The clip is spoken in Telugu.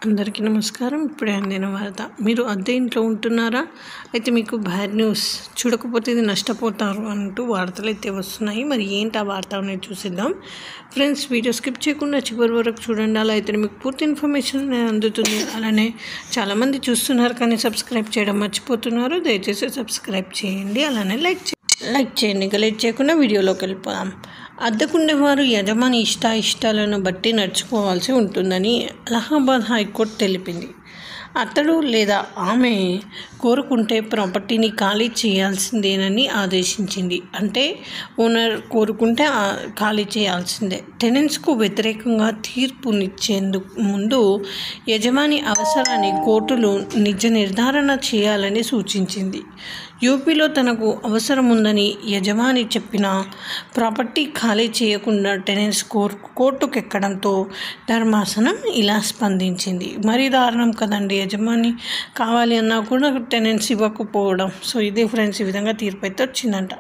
అందరికీ నమస్కారం. ఇప్పుడే అందిన వార్త. మీరు అద్దె ఇంట్లో ఉంటున్నారా? అయితే మీకు బ్యాడ్ న్యూస్. చూడకపోతే ఇది నష్టపోతారు అంటూ వార్తలు అయితే వస్తున్నాయి. మరి ఏంటి ఆ వార్త అనేది చూసిద్దాం. ఫ్రెండ్స్, వీడియో స్కిప్ చేయకుండా చివరి వరకు చూడండి. అలా అయితే మీకు పూర్తి ఇన్ఫర్మేషన్ అందుతుంది. అలానే చాలామంది చూస్తున్నారు కానీ సబ్స్క్రైబ్ చేయడం మర్చిపోతున్నారు. దయచేసి సబ్స్క్రైబ్ చేయండి. అలానే లైక్ చేయండి. ఇంకా లేట్ చేయకుండా వీడియోలోకి వెళ్ళిపోదాం. అద్దెకుండేవారు యజమాని ఇష్టాలను బట్టి నడుచుకోవాల్సి ఉంటుందని అలహాబాద్ హైకోర్టు తెలిపింది. అతడు లేదా ఆమె కోరుకుంటే ప్రాపర్టీని ఖాళీ చేయాల్సిందేనని ఆదేశించింది. అంటే ఓనర్ కోరుకుంటే ఖాళీ చేయాల్సిందే. టెనెంట్స్కు వ్యతిరేకంగా తీర్పునిచ్చేందుకు ముందు యజమాని అవసరాన్ని కోర్టులు నిజ నిర్ధారణ చేయాలని సూచించింది. యూపీలో తనకు అవసరం ఉందని యజమాని చెప్పినా ప్రాపర్టీ ఖాళీ చేయకుండా టెనెంట్స్ కోర్టుకెక్కడంతో ధర్మాసనం ఇలా స్పందించింది. మరీ దారుణం కదండి. యజమాని కావాలి అన్నా కూడా టెనెంట్స్ ఇవ్వకపోవడం. సో ఇదే ఫ్రెండ్స్, ఈ విధంగా తీర్పు అయితే వచ్చిందంట.